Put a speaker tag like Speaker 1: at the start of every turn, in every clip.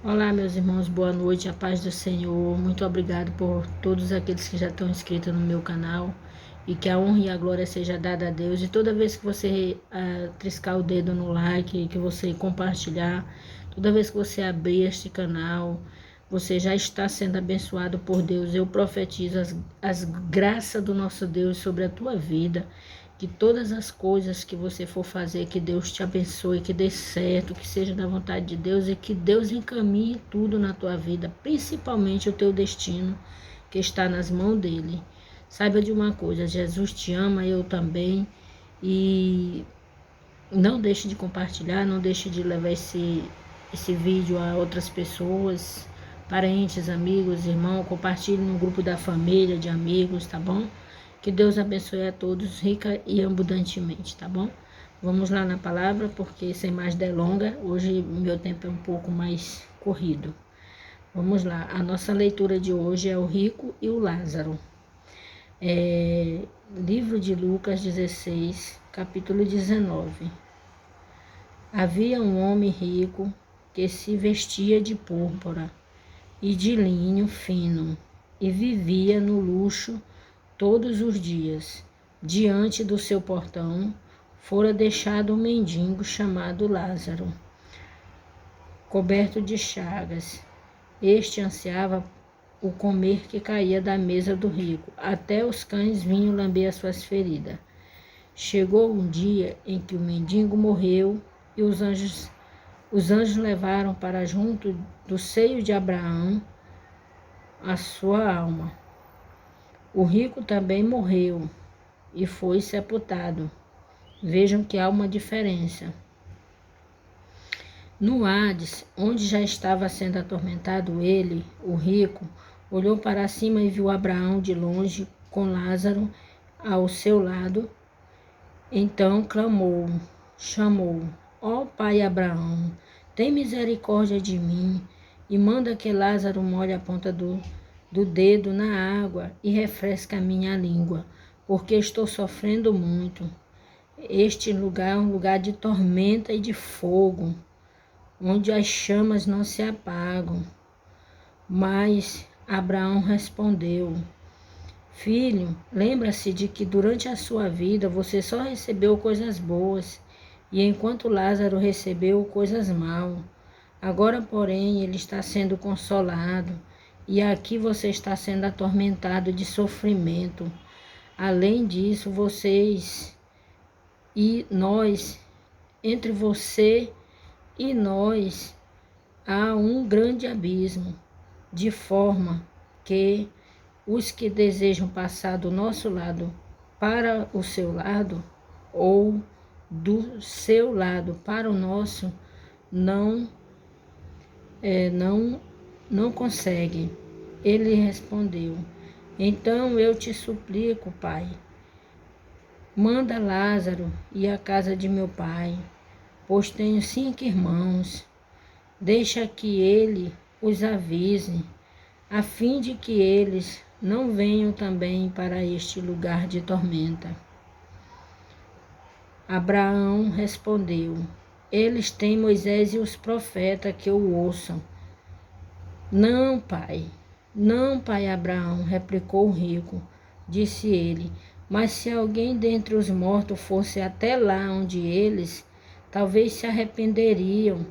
Speaker 1: Olá, meus irmãos, boa noite, a paz do Senhor. Muito obrigado por todos aqueles que já estão inscritos no meu canal e que a honra e a glória seja dada a Deus. E toda vez que você triscar o dedo no like, que você compartilhar, toda vez que você abrir este canal, você já está sendo abençoado por Deus. Eu profetizo as graças do nosso Deus sobre a tua vida. Que todas as coisas que você for fazer, que Deus te abençoe, que dê certo, que seja da vontade de Deus e que Deus encaminhe tudo na tua vida, principalmente o teu destino, que está nas mãos dele. Saiba de uma coisa, Jesus te ama, eu também, e não deixe de compartilhar, não deixe de levar esse vídeo a outras pessoas, parentes, amigos, irmãos, compartilhe no grupo da família, de amigos, tá bom? Que Deus abençoe a todos, rica e abundantemente, tá bom? Vamos lá na palavra, porque sem mais delonga, hoje meu tempo é um pouco mais corrido. Vamos lá, a nossa leitura de hoje é o rico e o Lázaro. Livro de Lucas 16, capítulo 19. Havia um homem rico que se vestia de púrpura e de linho fino e vivia no luxo todos os dias. Diante do seu portão fora deixado um mendigo chamado Lázaro, coberto de chagas. Este ansiava o comer que caía da mesa do rico, até os cães vinham lamber as suas feridas. Chegou um dia em que o mendigo morreu e os anjos levaram para junto do seio de Abraão a sua alma. O rico também morreu e foi sepultado. Vejam que há uma diferença. No Hades, onde já estava sendo atormentado ele, o rico, olhou para cima e viu Abraão de longe com Lázaro ao seu lado. Então chamou: ó pai Abraão, tem misericórdia de mim e manda que Lázaro molhe a ponta do dedo na água e refresque a minha língua, porque estou sofrendo muito. Este lugar é um lugar de tormenta e de fogo, onde as chamas não se apagam. Mas Abraão respondeu: filho, lembra-se de que durante a sua vida você só recebeu coisas boas, e enquanto Lázaro recebeu coisas mal. Agora, porém, ele está sendo consolado, e aqui você está sendo atormentado de sofrimento. Além disso, vocês e nós, entre você e nós, há um grande abismo, de forma que os que desejam passar do nosso lado para o seu lado, ou do seu lado para o nosso, não conseguem. Ele respondeu: então eu te suplico, pai, manda Lázaro ir à casa de meu pai, pois tenho 5 irmãos. Deixa que ele os avise, a fim de que eles não venham também para este lugar de tormenta. Abraão respondeu: eles têm Moisés e os profetas que o ouçam. Não, pai Abraão, replicou o rico. Disse ele: mas se alguém dentre os mortos fosse até lá onde eles, talvez se arrependeriam.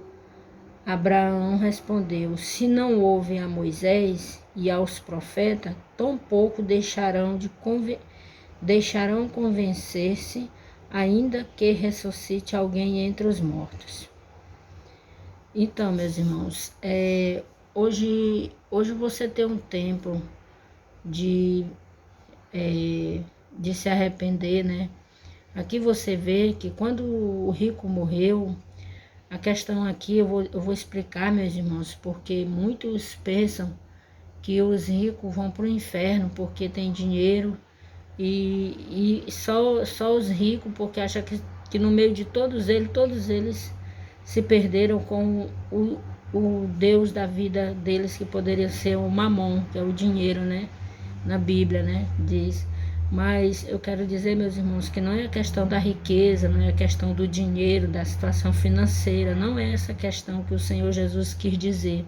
Speaker 1: Abraão respondeu: se não ouvem a Moisés e aos profetas, tampouco deixarão convencer-se, ainda que ressuscite alguém entre os mortos. Então, meus irmãos, hoje você tem um tempo de se arrepender, né? Aqui você vê que quando o rico morreu, a questão aqui eu vou explicar, meus irmãos, porque muitos pensam que os ricos vão para o inferno porque tem dinheiro e só os ricos, porque acham que no meio de todos eles se perderam com o Deus da vida deles, que poderia ser o Mamon, que é o dinheiro, né? Na Bíblia, né? Diz. Mas eu quero dizer, meus irmãos, que não é a questão da riqueza, não é a questão do dinheiro, da situação financeira, não é essa questão que o Senhor Jesus quis dizer.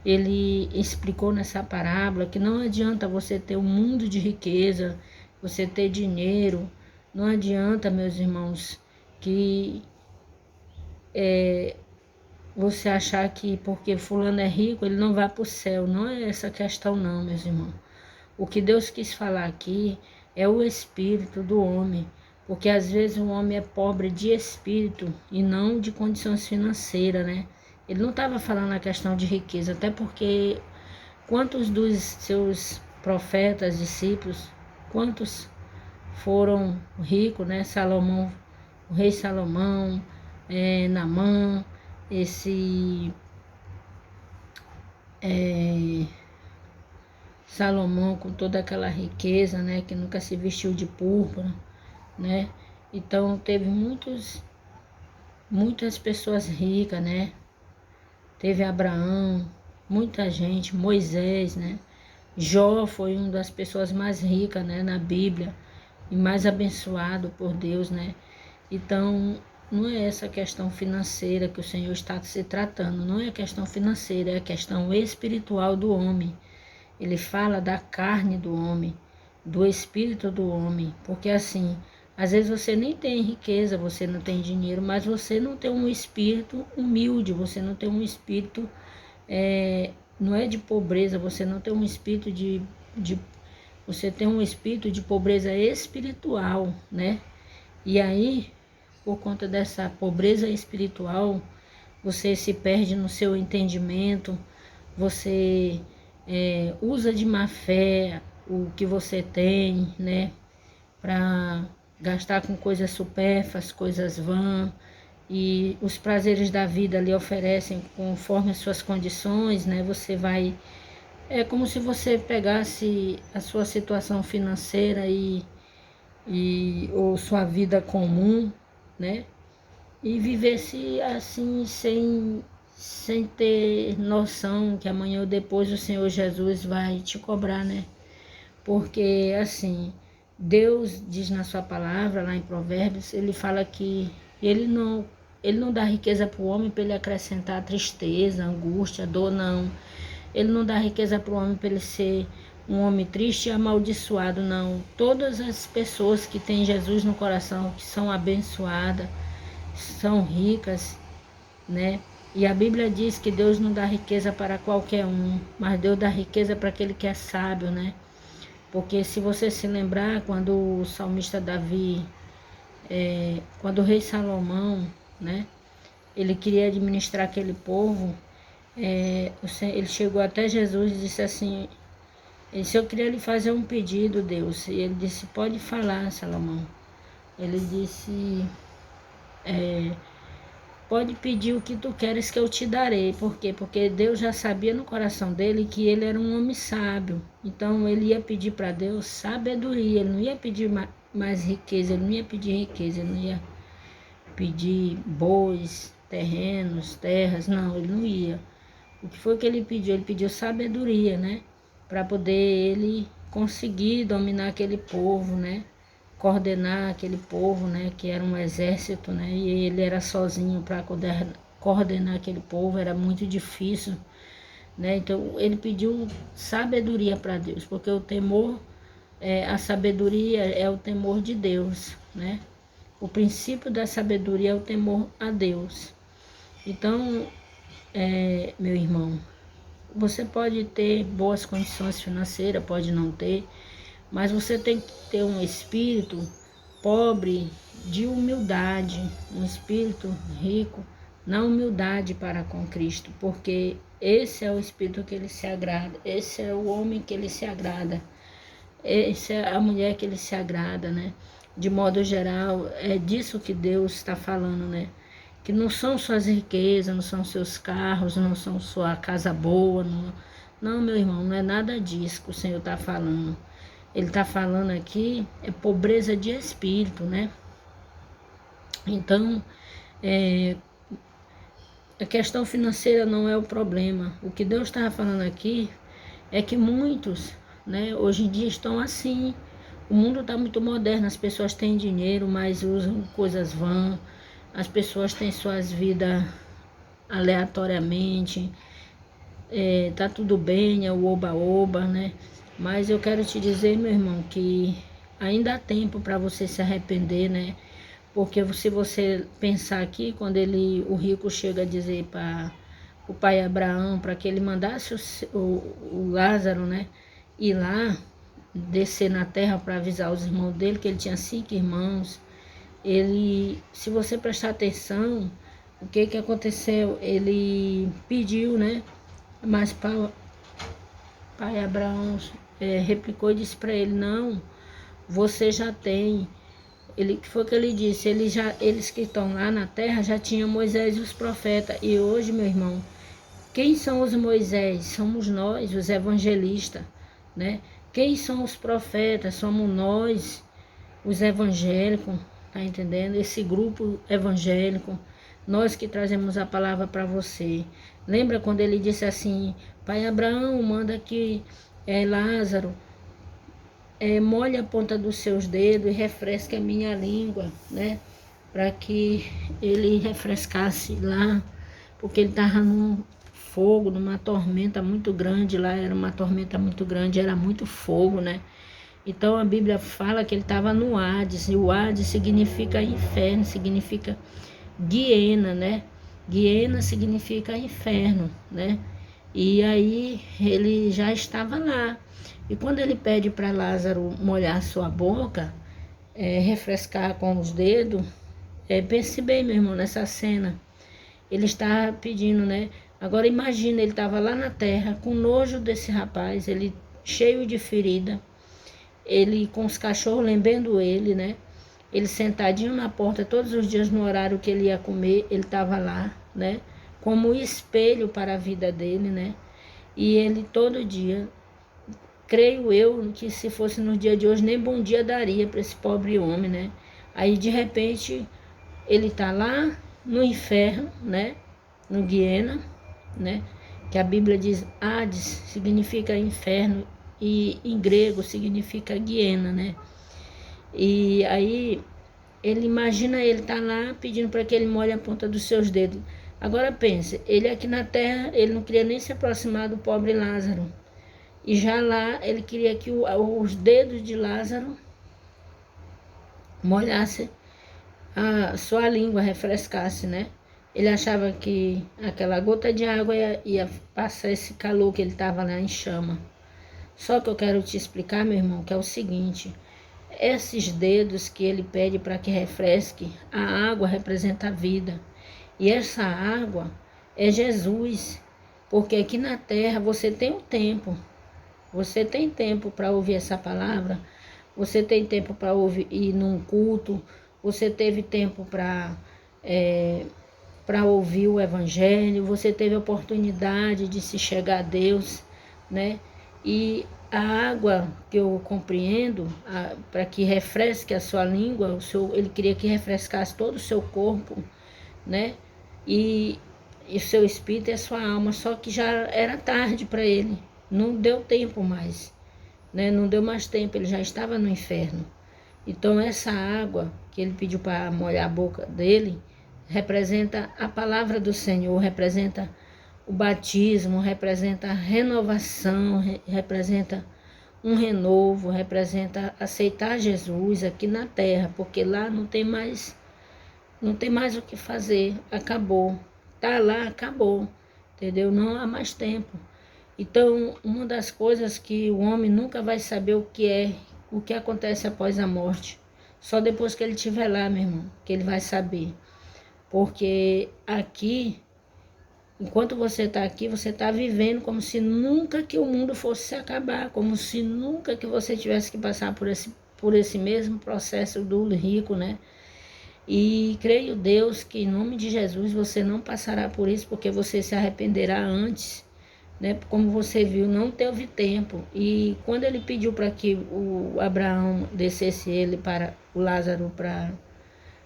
Speaker 1: Ele explicou nessa parábola que não adianta você ter um mundo de riqueza, você ter dinheiro, não adianta, meus irmãos, que você achar que porque fulano é rico, ele não vai para o céu. Não é essa questão não, meus irmãos. O que Deus quis falar aqui é o espírito do homem, porque às vezes o homem é pobre de espírito e não de condições financeiras, né? Ele não estava falando a questão de riqueza, até porque quantos dos seus profetas, discípulos, quantos foram ricos, né? Salomão, o rei Salomão, Naamã, esse Salomão com toda aquela riqueza, né? Que nunca se vestiu de púrpura, né? Então teve muitas pessoas ricas, né? Teve Abraão, muita gente, Moisés, né? Jó foi uma das pessoas mais ricas, né, na Bíblia e mais abençoado por Deus, né? Então, não é essa questão financeira que o Senhor está se tratando, não é a questão financeira, é a questão espiritual do homem. Ele fala da carne do homem, do espírito do homem, porque assim, às vezes você nem tem riqueza, você não tem dinheiro, mas você não tem um espírito humilde, você não tem um espírito, não é de pobreza, você não tem um espírito você tem um espírito de pobreza espiritual, né? E aí, por conta dessa pobreza espiritual, você se perde no seu entendimento, você usa de má fé o que você tem, né? Para gastar com coisas supérfluas, coisas vãs, e os prazeres da vida lhe oferecem conforme as suas condições, né? Você vai. É como se você pegasse a sua situação financeira ou sua vida comum, né? E vivesse assim sem ter noção que amanhã ou depois o Senhor Jesus vai te cobrar, né? Porque assim, Deus diz na sua palavra, lá em Provérbios, ele fala que ele não dá riqueza para o homem para ele acrescentar tristeza, angústia, dor, não. Ele não dá riqueza para o homem para ele ser um homem triste e amaldiçoado, não. Todas as pessoas que têm Jesus no coração, que são abençoadas, são ricas, né? E a Bíblia diz que Deus não dá riqueza para qualquer um, mas Deus dá riqueza para aquele que é sábio, né? Porque se você se lembrar, quando o salmista Davi, quando o rei Salomão, né? Ele queria administrar aquele povo, ele chegou até Jesus e disse assim, eu queria lhe fazer um pedido, Deus. E ele disse, pode falar, Salomão. Ele disse, pode pedir o que tu queres que eu te darei. Por quê? Porque Deus já sabia no coração dele que ele era um homem sábio. Então ele ia pedir para Deus sabedoria. Ele não ia pedir mais riqueza, ele não ia pedir riqueza, ele não ia pedir bois, terrenos, terras. Não, ele não ia. O que foi que ele pediu? Ele pediu sabedoria, né? Para poder ele conseguir dominar aquele povo, né? Coordenar aquele povo, né? Que era um exército, né? E ele era sozinho para coordenar aquele povo, era muito difícil, né? Então ele pediu sabedoria para Deus, porque o temor, a sabedoria é o temor de Deus, né? O princípio da sabedoria é o temor a Deus. Então, meu irmão, você pode ter boas condições financeiras, pode não ter, mas você tem que ter um espírito pobre de humildade, um espírito rico na humildade para com Cristo, porque esse é o espírito que ele se agrada, esse é o homem que ele se agrada, essa é a mulher que ele se agrada, né? De modo geral, é disso que Deus está falando, né? Que não são suas riquezas, não são seus carros, não são sua casa boa, não, meu irmão, não é nada disso que o Senhor está falando. Ele está falando aqui é pobreza de espírito, né? Então, a questão financeira não é o problema. O que Deus estava falando aqui é que muitos, né, hoje em dia estão assim, O mundo está muito moderno, as pessoas têm dinheiro, mas usam coisas vãs, as pessoas têm suas vidas aleatoriamente, tá tudo bem, é o oba-oba, né? Mas eu quero te dizer, meu irmão, que ainda há tempo para você se arrepender, né? Porque se você pensar aqui, quando o rico chega a dizer para o pai Abraão, para que ele mandasse o Lázaro, né? Ir lá, descer na terra para avisar os irmãos dele, que ele tinha 5 irmãos. Se você prestar atenção, o que que aconteceu? Ele pediu, né? Mas pai Abraão replicou e disse para ele, não, você já tem. Ele, que foi que ele disse? Eles que estão lá na terra já tinham Moisés e os profetas. E hoje, meu irmão, quem são os Moisés? Somos nós, os evangelistas, né? Quem são os profetas? Somos nós, os evangélicos, tá entendendo? Esse grupo evangélico, nós que trazemos a palavra para você. Lembra quando ele disse assim, pai Abraão, manda que Lázaro molhe a ponta dos seus dedos e refresque a minha língua, né? Para que ele refrescasse lá, porque ele estava num fogo, numa tormenta muito grande lá, era uma tormenta muito grande, era muito fogo, né? Então a Bíblia fala que ele estava no Hades, e o Hades significa inferno, significa Guiena, né? Guiena significa inferno, né? E aí ele já estava lá. E quando ele pede para Lázaro molhar sua boca, refrescar com os dedos, pense bem, meu irmão, nessa cena. Ele está pedindo, né? Agora imagina, ele estava lá na terra, com nojo desse rapaz, ele cheio de ferida, ele com os cachorros lambendo ele, né? Ele sentadinho na porta todos os dias no horário que ele ia comer, ele estava lá, né? Como espelho para a vida dele, né? E ele todo dia, creio eu, que se fosse no dia de hoje, nem bom dia daria para esse pobre homem, né? Aí de repente ele está lá no inferno, né? No Guiena, né? Que a Bíblia diz Hades significa inferno e em grego significa Guiena, né? E aí ele imagina ele tá lá pedindo para que ele molhe a ponta dos seus dedos. Agora pense, ele aqui na terra, ele não queria nem se aproximar do pobre Lázaro. E já lá ele queria que os dedos de Lázaro molhasse a sua língua, refrescasse, né? Ele achava que aquela gota de água ia passar esse calor que ele estava lá em chama. Só que eu quero te explicar, meu irmão, que é o seguinte: esses dedos que ele pede para que refresque, a água representa a vida. E essa água é Jesus. Porque aqui na terra você tem um tempo. Você tem tempo para ouvir essa palavra. Você tem tempo para ir num culto. Você teve tempo para ouvir o evangelho. Você teve a oportunidade de se chegar a Deus, né? E a água que eu compreendo, para que refresque a sua língua, ele queria que refrescasse todo o seu corpo, né? E o seu espírito e a sua alma, só que já era tarde para ele, não deu tempo mais, né? Não deu mais tempo, ele já estava no inferno. Então essa água que ele pediu para molhar a boca dele, representa a palavra do Senhor, representa o batismo, representa a renovação, representa um renovo, representa aceitar Jesus aqui na terra, porque lá não tem mais o que fazer, acabou. Tá lá, acabou, entendeu? Não há mais tempo. Então, uma das coisas que o homem nunca vai saber o que acontece após a morte. Só depois que ele estiver lá, meu irmão, que ele vai saber. Porque aqui, enquanto você está aqui, você está vivendo como se nunca que o mundo fosse se acabar, como se nunca que você tivesse que passar por esse mesmo processo do rico, né? E creio, Deus, que em nome de Jesus você não passará por isso, porque você se arrependerá antes, né? Como você viu, não teve tempo. E quando ele pediu para que o Abraão descesse ele para o Lázaro para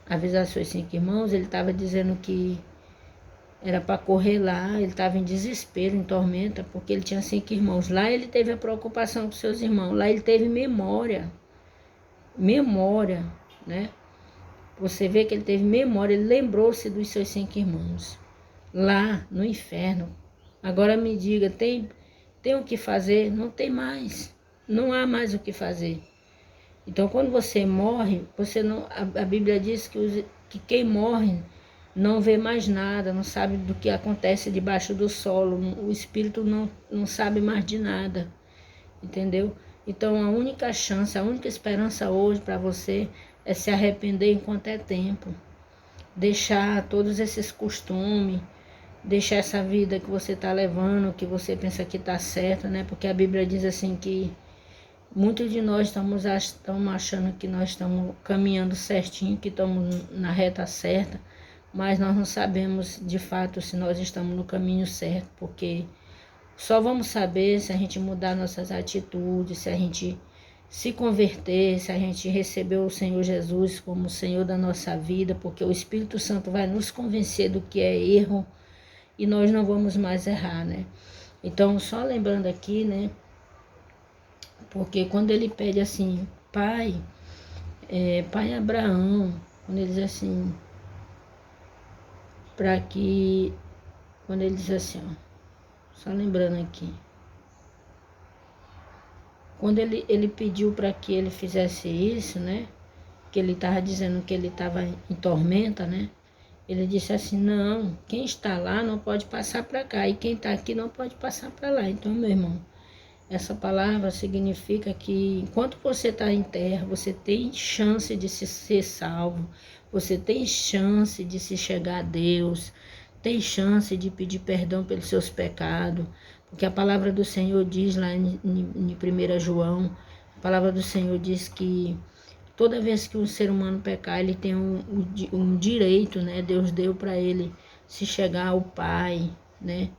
Speaker 1: avisar seus 5 irmãos, ele estava dizendo que era para correr lá, ele estava em desespero, em tormenta, porque ele tinha 5 irmãos. Lá ele teve a preocupação com seus irmãos, lá ele teve memória. memória, né? Você vê que ele teve memória, ele lembrou-se dos seus 5 irmãos lá no inferno. Agora me diga, tem o que fazer? Não tem mais. Não há mais o que fazer. Então, quando você morre, você não, a Bíblia diz que quem morre não vê mais nada, não sabe do que acontece debaixo do solo. O espírito não sabe mais de nada, entendeu? Então, a única chance, a única esperança hoje para você é se arrepender enquanto é tempo. Deixar todos esses costumes, deixar essa vida que você está levando, que você pensa que está certa, né? Porque a Bíblia diz assim que muitos de nós estamos achando que nós estamos caminhando certinho, que estamos na reta certa, mas nós não sabemos de fato se nós estamos no caminho certo, porque só vamos saber se a gente mudar nossas atitudes, se a gente se converter, se a gente receber o Senhor Jesus como o Senhor da nossa vida, porque o Espírito Santo vai nos convencer do que é erro e nós não vamos mais errar, né? Então, só lembrando aqui, né? Porque quando ele pede assim, pai Abraão, quando ele diz assim, quando ele diz assim, ó, só lembrando aqui, quando ele pediu para que ele fizesse isso, né, que ele estava dizendo que ele estava em tormenta, né, ele disse assim, não, quem está lá não pode passar para cá, e quem está aqui não pode passar para lá. Então, meu irmão, essa palavra significa que enquanto você está em terra, você tem chance de ser salvo, você tem chance de se chegar a Deus, tem chance de pedir perdão pelos seus pecados, porque a palavra do Senhor diz lá em 1 João, a palavra do Senhor diz que toda vez que um ser humano pecar, ele tem um direito, né? Deus deu para ele se chegar ao Pai, né?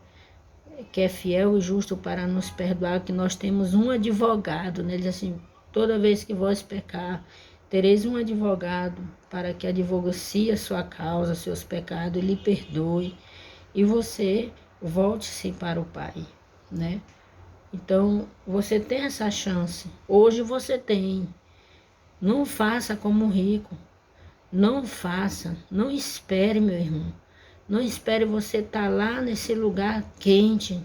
Speaker 1: Que é fiel e justo para nos perdoar, que nós temos um advogado, né? Ele diz assim, toda vez que vós pecar, tereis um advogado para que advocie a sua causa, seus pecados, e lhe perdoe, e você volte-se para o Pai, né? Então, você tem essa chance, hoje você tem. Não faça como rico, não faça, não espere, meu irmão. Não espere você estar lá nesse lugar quente,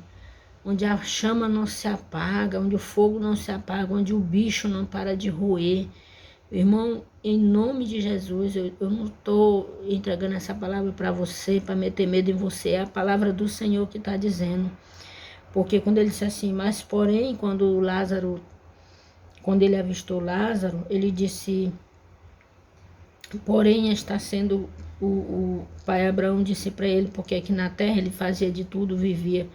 Speaker 1: onde a chama não se apaga, onde o fogo não se apaga, onde o bicho não para de roer. Irmão, em nome de Jesus, eu não estou entregando essa palavra para você, para meter medo em você, é a palavra do Senhor que está dizendo. Porque quando ele disse assim, mas porém, quando ele avistou Lázaro, ele disse, porém está sendo, o pai Abraão disse para ele, porque aqui na terra ele fazia de tudo, vivia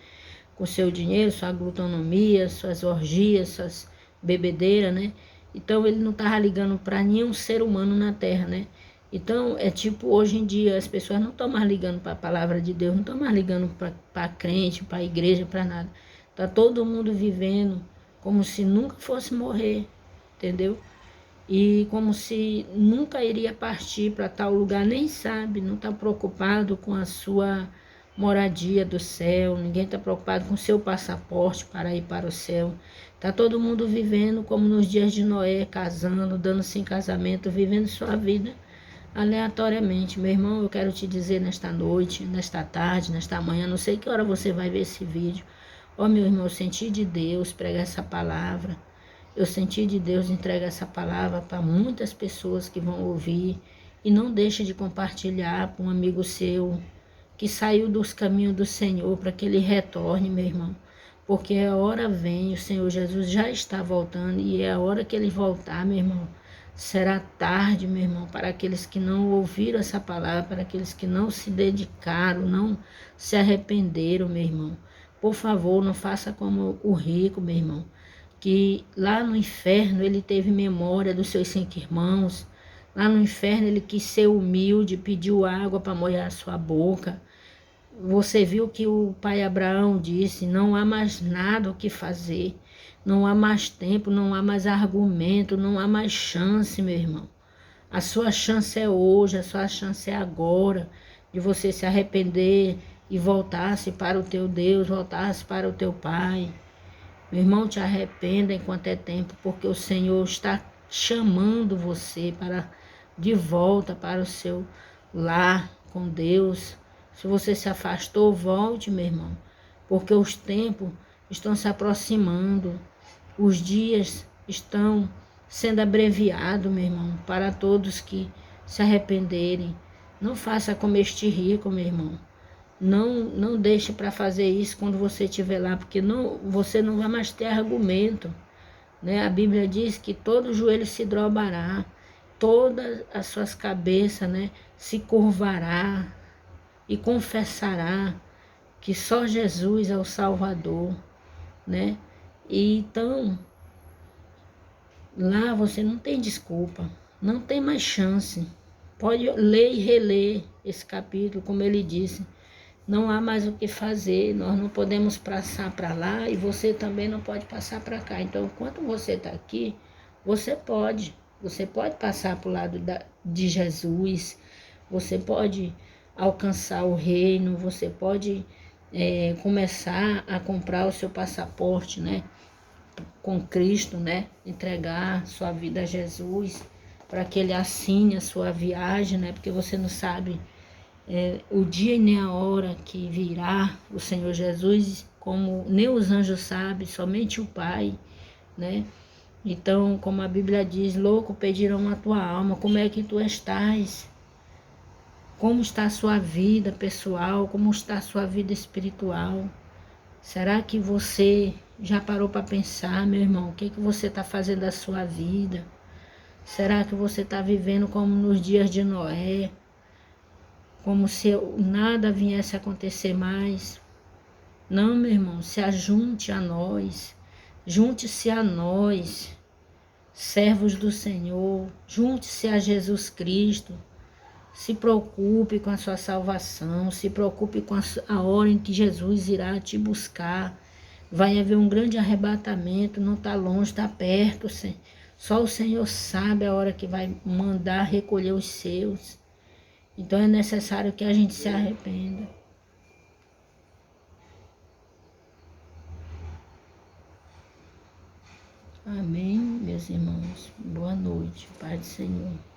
Speaker 1: com seu dinheiro, sua glutonomia, suas orgias, suas bebedeiras, né? Então ele não estava ligando para nenhum ser humano na terra, né? Então é tipo hoje em dia as pessoas não estão mais ligando para a palavra de Deus, não estão mais ligando para crente, para a igreja, para nada. Tá todo mundo vivendo como se nunca fosse morrer, entendeu? E como se nunca iria partir para tal lugar, nem sabe, não está preocupado com a sua moradia do céu, ninguém está preocupado com o seu passaporte para ir para o céu. Está todo mundo vivendo como nos dias de Noé, casando, dando-se em casamento, vivendo sua vida aleatoriamente. Meu irmão, eu quero te dizer nesta noite, nesta tarde, nesta manhã, não sei que hora você vai ver esse vídeo. Ó, meu irmão, eu senti de Deus pregar essa palavra. Eu senti de Deus entregar essa palavra para muitas pessoas que vão ouvir. E não deixe de compartilhar com um amigo seu que saiu dos caminhos do Senhor, para que ele retorne, meu irmão. Porque a hora vem, o Senhor Jesus já está voltando, e é a hora que ele voltar, meu irmão, será tarde, meu irmão, para aqueles que não ouviram essa palavra, para aqueles que não se dedicaram, não se arrependeram, meu irmão. Por favor, não faça como o rico, meu irmão, que lá no inferno ele teve memória dos seus 5 irmãos. Lá no inferno ele quis ser humilde, pediu água para molhar a sua boca. Você viu que o pai Abraão disse, não há mais nada o que fazer, não há mais tempo, não há mais argumento, não há mais chance, meu irmão. A sua chance é hoje, a sua chance é agora, de você se arrepender e voltar-se para o teu Deus, voltar-se para o teu Pai. Meu irmão, te arrependa enquanto é tempo, porque o Senhor está chamando você para de volta para o seu lar com Deus. Se você se afastou, volte, meu irmão, porque os tempos estão se aproximando, os dias estão sendo abreviados, meu irmão, para todos que se arrependerem. Não faça como este rico, meu irmão. Não deixe para fazer isso quando você estiver lá, porque você não vai mais ter argumento, né? A Bíblia diz que todo joelho se dobrará, todas as suas cabeças, né, se curvará e confessará que só Jesus é o Salvador, né? E então, lá você não tem desculpa, não tem mais chance. Pode ler e reler esse capítulo, como ele disse. Não há mais o que fazer, nós não podemos passar para lá e você também não pode passar para cá. Então, enquanto você está aqui, você pode passar para o lado de Jesus, você pode alcançar o reino, você pode começar a comprar o seu passaporte, né, com Cristo, né, entregar sua vida a Jesus, para que Ele assine a sua viagem, né, porque você não sabe o dia e nem a hora que virá o Senhor Jesus, como nem os anjos sabem, somente o Pai, né? Então, como a Bíblia diz, louco, pedirão a tua alma, como é que tu estás? Como está a sua vida pessoal? Como está a sua vida espiritual? Será que você já parou para pensar, meu irmão, o que você está fazendo da sua vida? Será que você está vivendo como nos dias de Noé? Como se nada viesse a acontecer mais? Não, meu irmão, se ajunte a nós, junte-se a nós, servos do Senhor, junte-se a Jesus Cristo, se preocupe com a sua salvação, se preocupe com a hora em que Jesus irá te buscar. Vai haver um grande arrebatamento, não está longe, está perto. Só o Senhor sabe a hora que vai mandar recolher os seus. Então é necessário que a gente se arrependa. Amém, meus irmãos. Boa noite, Pai do Senhor.